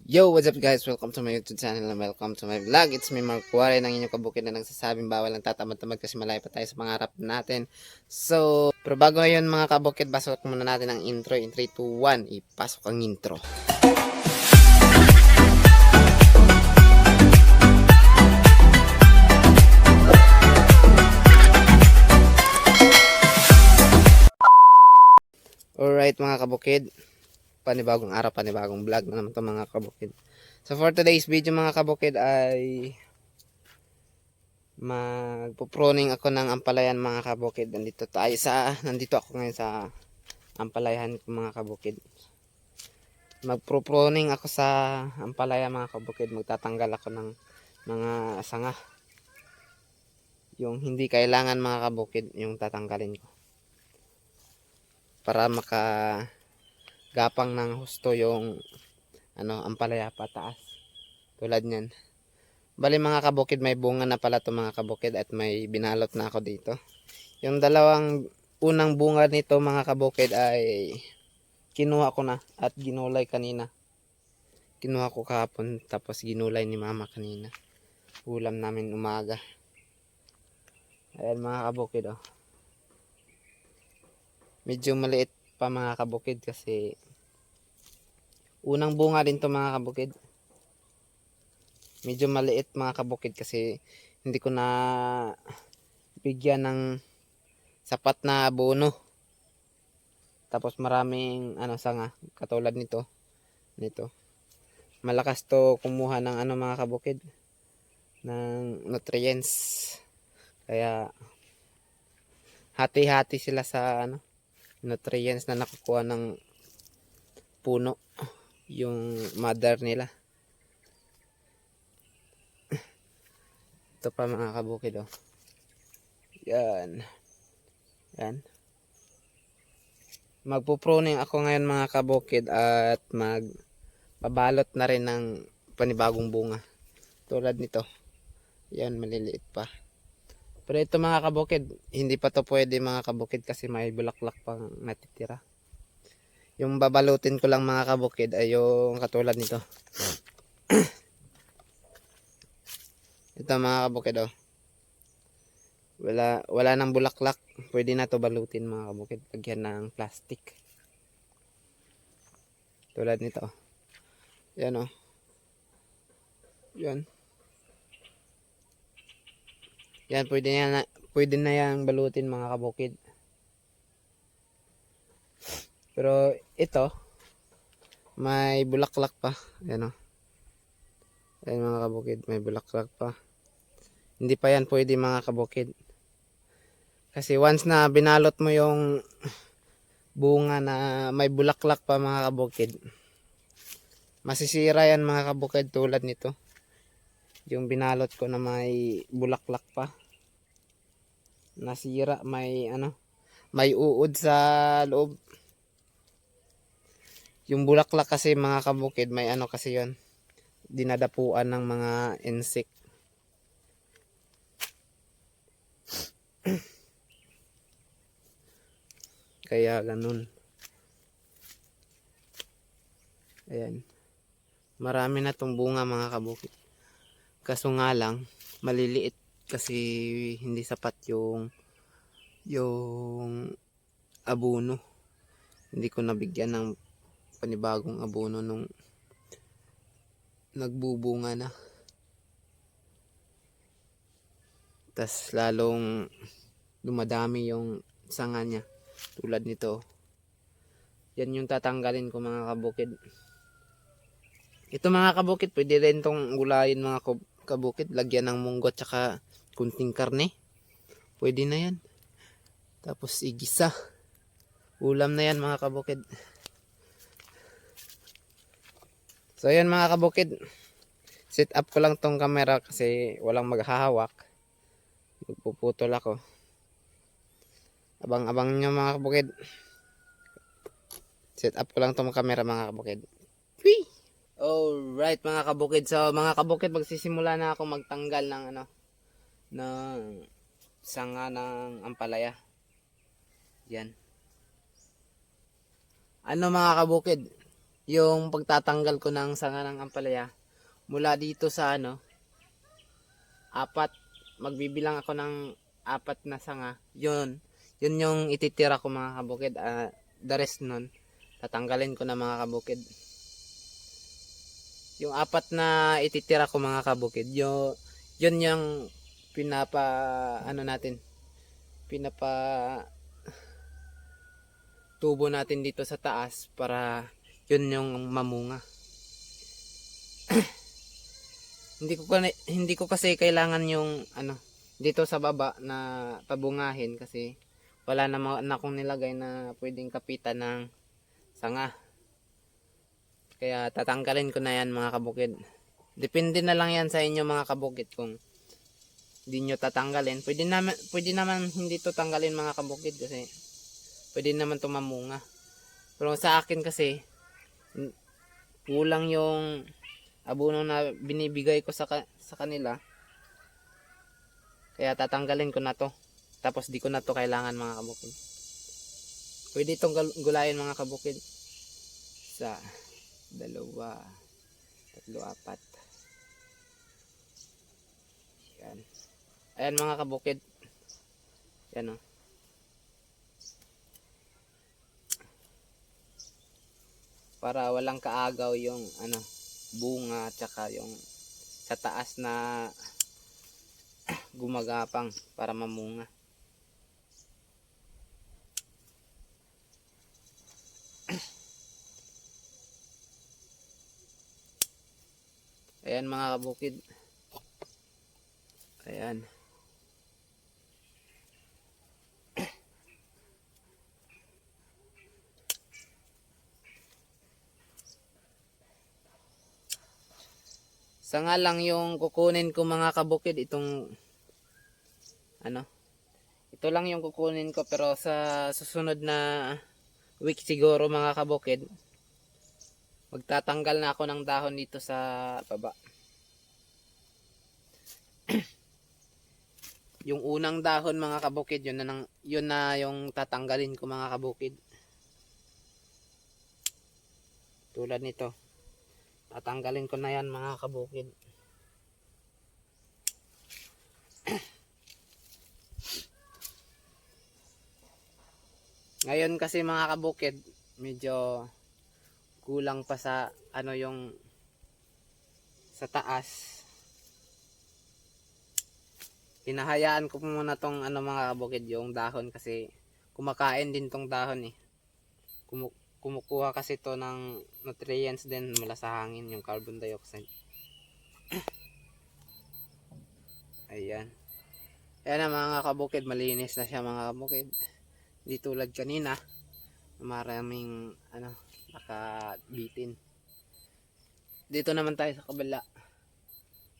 Yo, what's up guys? Welcome to my YouTube channel and welcome to my vlog. It's me, Mark Kuwari, ng inyong kabukid na nagsasabing bawal ang tatamad-tamad kasi malayo pa tayo sa pangarap natin. So, pero bago ngayon mga kabukid, pasok muna natin ang intro. In 3, 2, 1, ipasok ang intro. Alright mga kabukid, panibagong araw, panibagong vlog na naman ito mga kabukid. So for today's video mga kabukid ay magpo-pruning ako ng ampalayan mga kabukid. Nandito ako ngayon sa ampalayan ko mga kabukid. Magpo-pruning ako sa ampalaya mga kabukid. Magtatanggal ako ng mga sanga. Yung hindi kailangan mga kabukid, yung tatanggalin ko. Para makagapang ng husto yung ampalaya pataas. Tulad niyan. Bali mga kabukid, may bunga na pala to mga kabukid at may binalot na ako dito. Yung dalawang unang bunga nito mga kabukid ay kinuha ko na at ginulay kanina. Kinuha ko kahapon tapos ginulay ni mama kanina. Ulam namin umaga. Ayan mga kabukid oh. Medyo maliit pa mga kabukid kasi unang bunga din to mga kabukid. Medyo maliit mga kabukid kasi hindi ko na bigyan ng sapat na abono. Tapos maraming sanga katulad nito. Malakas to kumuha ng mga kabukid ng nutrients. Kaya hati-hati sila sa nutrients na nakukuha ng puno, yung mother nila. Ito pa mga kabukid oh. Yan. Magpo-pruning ako ngayon mga kabukid at magpabalot na rin ng panibagong bunga. Tulad nito. Yan, maliliit pa. Pero ito mga kabukid, hindi pa to pwede mga kabukid kasi may bulaklak pang natitira. Yung babalutin ko lang mga kabukid ay yung katulad nito. Ito mga kabukid oh. Wala nang bulaklak. Pwede na to balutin mga kabukid. Lagyan ng plastic. Tulad nito oh. Yan oh. Yan. Yan, pwede na yang balutin mga kabukid. Pero ito may bulaklak pa. Yan oh. Ayan mga kabukid, may bulaklak pa. Hindi pa yan pwede mga kabukid. Kasi once na binalot mo yung bunga na may bulaklak pa mga kabukid, masisira yan mga kabukid tulad nito. Yung binalot ko na may bulaklak pa. Nasira, may uod sa loob. Yung bulaklak kasi mga kabukid, may kasi yon, dinadapuan ng mga insect. Kaya ganun. Ayan. Marami na tong bunga mga kabukid. Kaso nga lang, maliliit kasi hindi sapat yung abono. Hindi ko nabigyan ng panibagong abono nung nagbubunga na. Tas lalong dumadami yung sanga niya. Tulad nito. Yan yung tatanggalin ko mga kabukid. Ito mga kabukid, pwede rin tong gulayin mga kabukid. Lagyan ng munggo at saka kunting karne. Pwede na yan. Tapos igisa. Ulam na yan mga kabukid. So yan mga kabukid. Set up ko lang tong camera kasi walang maghahawak. Magpuputol ako. Abang-abang nyo mga kabukid. Set up ko lang tong camera mga kabukid. Whee! Alright mga kabukid. So mga kabukid, magsisimula na ako magtanggal ng ng sanga ng ampalaya. Yan. Mga kabukid, yung pagtatanggal ko ng sanga ng ampalaya mula dito sa ano, apat, magbibilang ako ng apat na sanga. Yun yung ititira ko mga kabukid. The rest nun, tatanggalin ko na mga kabukid. Yung apat na ititira ko mga kabukid, yun yung pinapa, ano natin, pinapa tubo natin dito sa taas para yun yung mamunga. Hindi ko kasi kailangan yung ano dito sa baba na pabungahin kasi wala naman akong nilagay na pwedeng kapitan ng sanga. Kaya tatanggalin ko na yan mga kabukid. Depende na lang yan sa inyo mga kabukid kung hindi nyo tatanggalin. Pwede naman hindi to tanggalin mga kabukid kasi pwede naman to mamunga. Pero sa akin kasi kulang yung abono na binibigay ko sa kanila. Kaya tatanggalin ko na to. Tapos di ko na to kailangan mga kabukid. Pwede itong gulayin mga kabukid. Sa 2, 3, 4. Yan. Ayan mga kabukid. Yan o. Para walang kaagaw yung ano bunga at saka yung sa taas na gumagapang para mamunga. Ayan mga kabukid. Ayan. Sanga lang yung kukunin ko mga kabukid, itong ano, ito lang yung kukunin ko, pero sa susunod na week siguro mga kabukid magtatanggal na ako ng dahon dito sa baba. Yung unang dahon mga kabukid, yun na yung tatanggalin ko mga kabukid. Tulad nito, tatanggalin ko na yan mga kabukid. Ngayon kasi mga kabukid, medyo kulang pa sa ano yung sa taas. Hinahayaan ko muna tong ano mga kabukid, yung dahon kasi kumakain din tong dahon eh. Kumukuha kasi to ng nutrients din mula sa hangin, yung carbon dioxide. Ayan. Ayan na mga kabukid, malinis na siya mga kabukid. Di tulad kanina, maraming ano, nakabitin. Dito naman tayo sa kabila.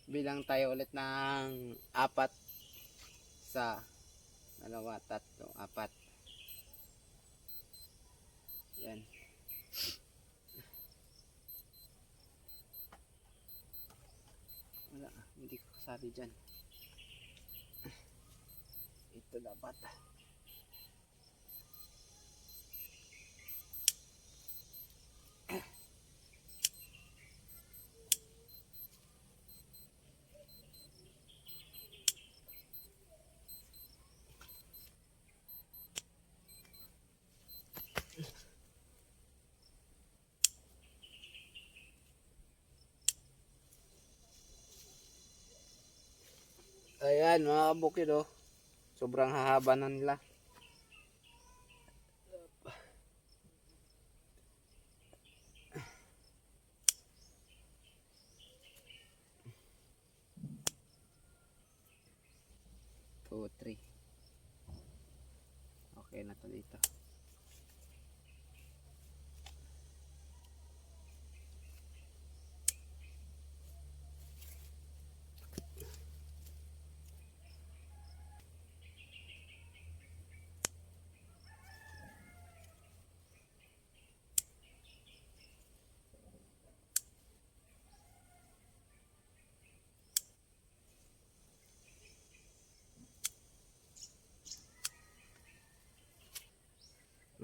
Bilang tayo ulit ng 4. 1, 2, 3, 4. Yan. Wala, hindi ko kasali dyan. Ito dapat. Ayan mga kabukid oh. Sobrang hahaba na nila. Two, three. Okay na to dito.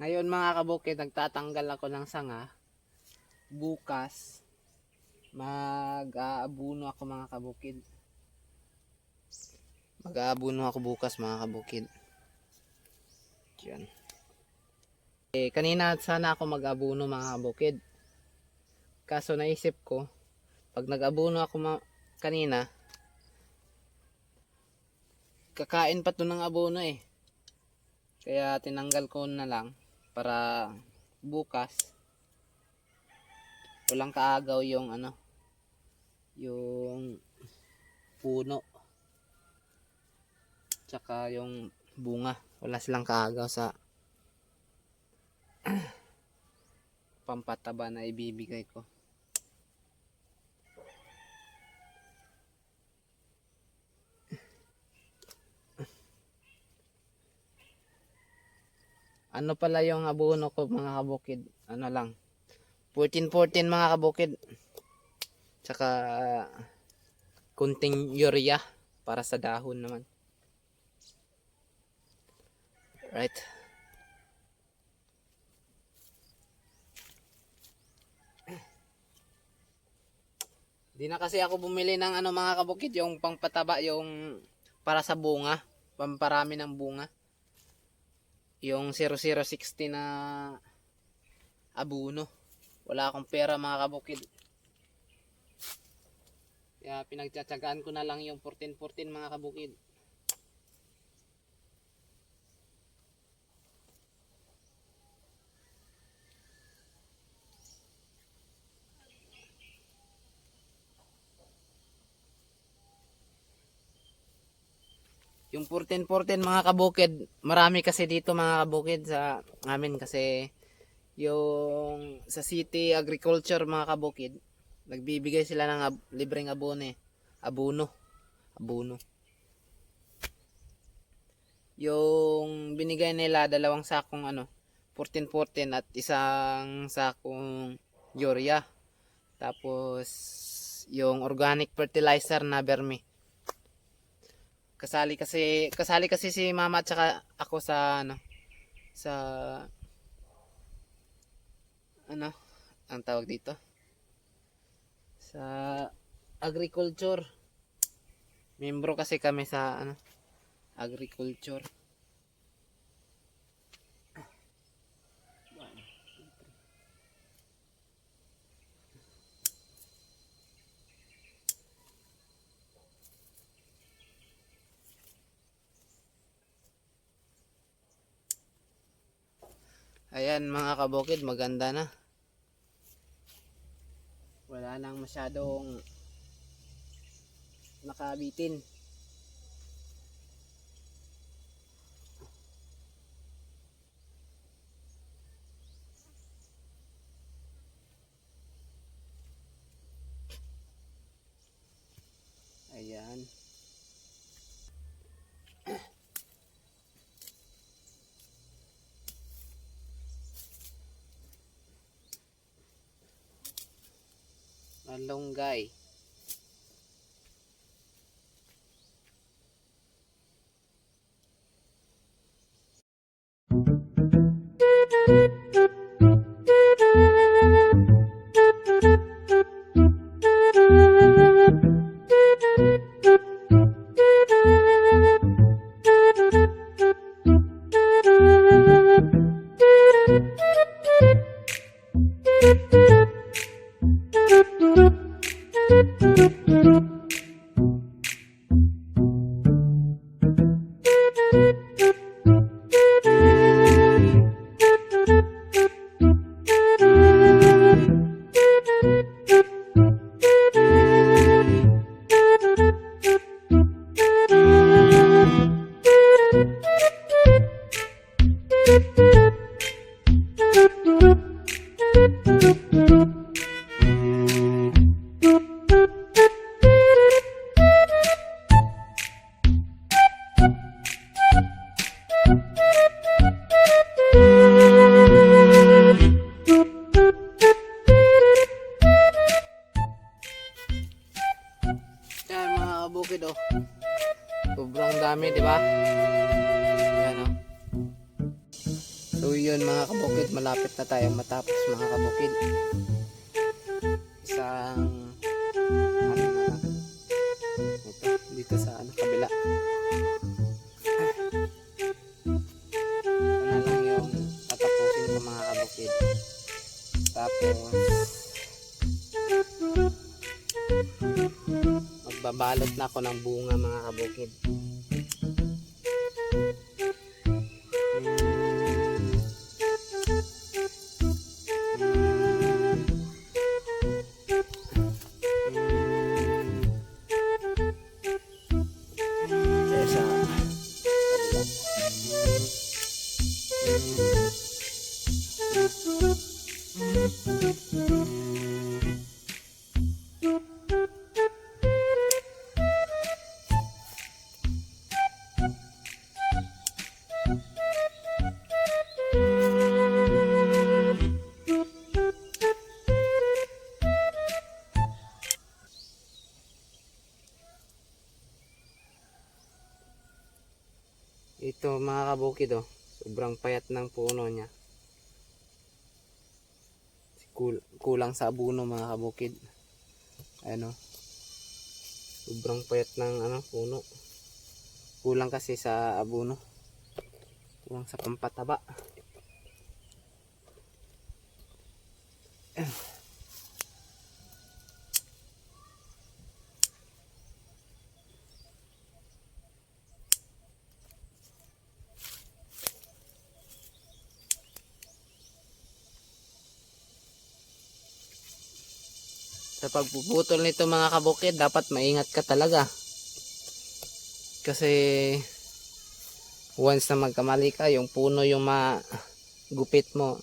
Ngayon mga kabukid, nagtatanggal ako ng sanga bukas mag-aabuno ako mga kabukid. Mag-aabuno ako bukas mga kabukid. Yan. Kanina sana ako mag-abuno mga kabukid. Kaso naisip ko, pag nag-abuno ako kanina, kakain pa to ng abono eh. Kaya tinanggal ko na lang para bukas walang kaagaw yung yung puno tsaka yung bunga, wala silang kaagaw sa pampataba na ibibigay ko. Ano pala yung abono ko mga kabukid, ano lang 14-14 mga kabukid, tsaka kunting urea para sa dahon naman. Right. Di na kasi ako bumili ng mga kabukid, yung pangpataba, yung para sa bunga, pamparami ng bunga. Yung 0060 na abono. Wala akong pera mga kabukid. Kaya pinagtsatsagaan ko na lang yung 14-14 mga kabukid. Yung 14-14 mga kabukid, marami kasi dito mga kabukid sa amin kasi yung sa City Agriculture mga kabukid, nagbibigay sila ng libreng abono. Yung binigay nila 2 sakong 14-14 at isang sakong urea. Tapos yung organic fertilizer na vermi. Kasali kasi si mama at saka ako sa sa ang tawag dito, sa agriculture. Membro kasi kami sa agriculture. Ayan mga kabukid, maganda na. Wala nang masyadong nakabitin. Ayan. Malunggay. Bukid sobrang dami, di ba? Yan So yun mga kabukid, malapit na tayo matapos mga kabukid. Magbabalot na ako ng bunga mga kabukid. Ito mga kabukid, oh, sobrang payat ng puno niya. Kulang sa abono mga kabukid. Ano, sobrang payat ng puno. Kulang kasi sa abono. Kulang sa pampataba. Sa pagpuputol nito mga kabukid, dapat maingat ka talaga. Kasi once na magkamali ka, yung puno yung magupit mo,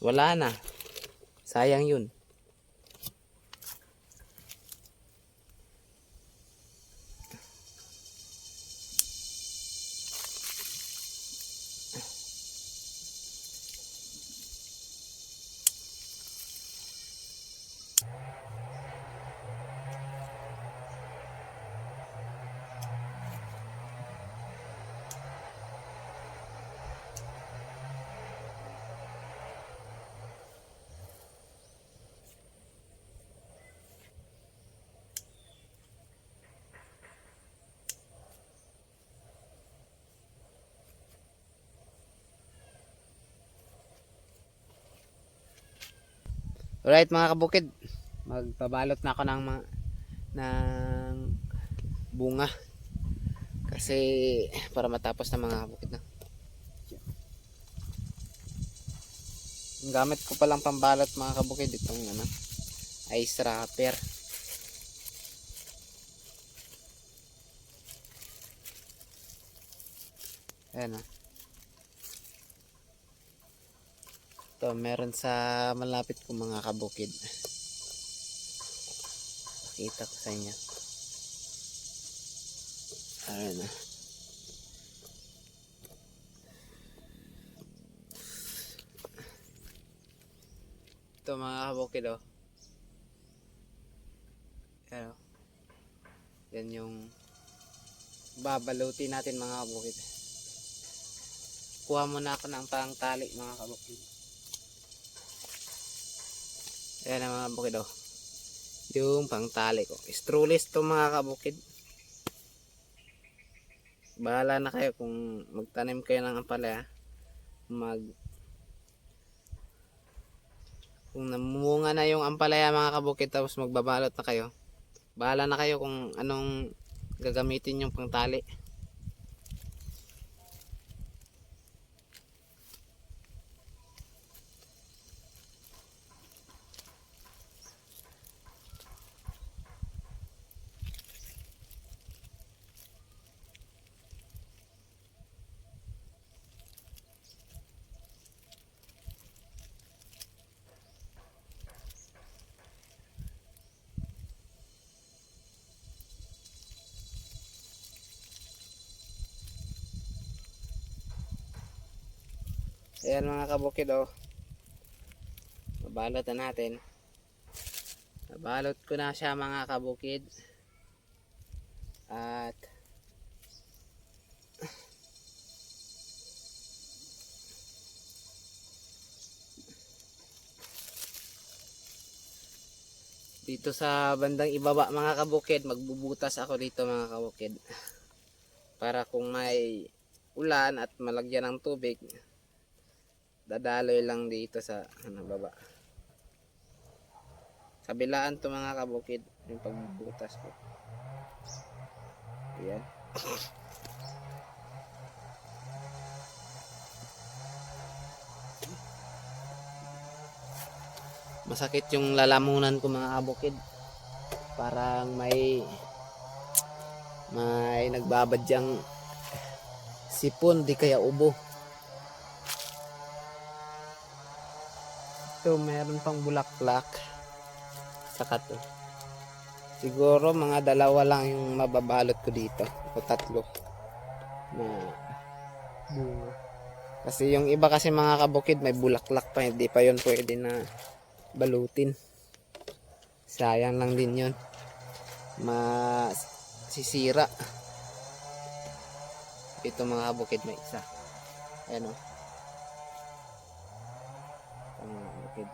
wala na. Sayang yun. Alright mga kabukid, magbabalot na ako ng bunga. Kasi para matapos na mga kabukid na. Ang gamit ko palang pambalot mga kabukid, itong ice wrapper. Ayan o. Ito, meron sa malapit ko mga kabukid. Pakita ko sa inyo. Ayan na. Ito mga kabukid, oh. Ayan, oh. Yan yung babalutin natin mga kabukid. Kuha muna ako ng pangtali mga kabukid. Ayan ang mga kabukid, oh. Yung pangtali ko. Strulis to mga kabukid. Bahala na kayo kung magtanim kayo ng ampalaya. Kung namumunga na yung ampalaya mga kabukid, tapos magbabalot na kayo. Bahala na kayo kung anong gagamitin yung pangtali. Ayan mga kabukid, oh. Babalot na natin. Nabalot ko na siya mga kabukid. At dito sa bandang ibaba mga kabukid, magbubutas ako dito mga kabukid. Para kung may ulan at malagyan ng tubig, dadaloy lang dito sa baba. Kabilaan to mga kabukid. Yung pagbutas ko. Ayan. Masakit yung lalamunan ko mga kabukid. Parang may nagbabadyang sipon di kaya ubo. Ito meron pang bulaklak. Saka to. Siguro mga dalawa lang yung mababalot ko dito. O tatlo. Na bunga. Kasi yung iba kasi mga kabukid may bulaklak pa. Hindi pa yun pwede na balutin. Sayang lang din yun. Masisira. Ito mga kabukid may isa. Ayan o. Mga kabukid.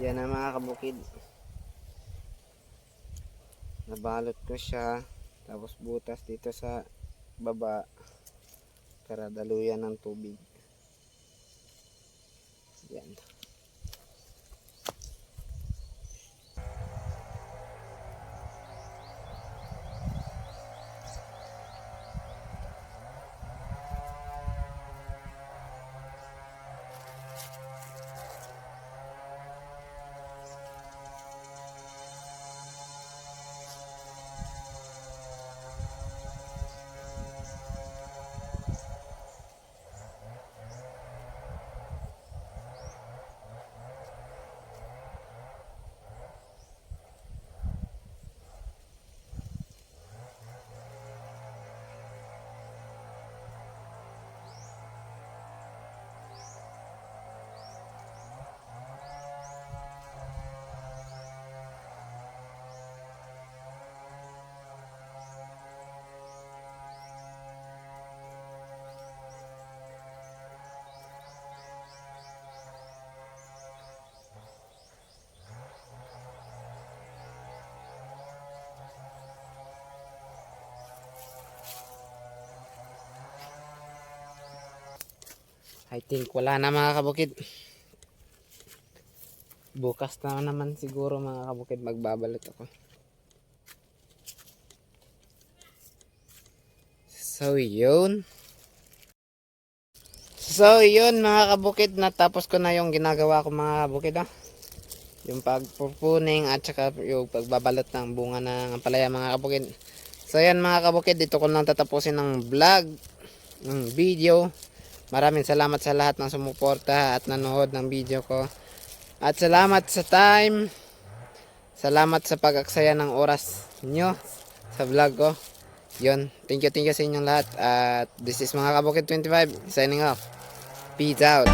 Yan na mga kabukid. Nabalot ko siya. Tapos butas dito sa baba. Para daluyan ng tubig. Yan. I think wala na mga kabukid. Bukas na naman siguro mga kabukid magbabalot ako. So yun mga kabukid, natapos ko na yung ginagawa ko mga kabukid yung pagpupuning at saka yung pagbabalot ng bunga ng ampalaya mga kabukid. So yan mga kabukid, dito ko lang tatapusin ng vlog, ng video. Maraming salamat sa lahat ng sumuporta at nanood ng video ko. At salamat sa time. Salamat sa pag-aksaya ng oras nyo sa vlog ko. Yun. Thank you sa inyong lahat. At this is mga Kabukid 25 signing off. Peace out.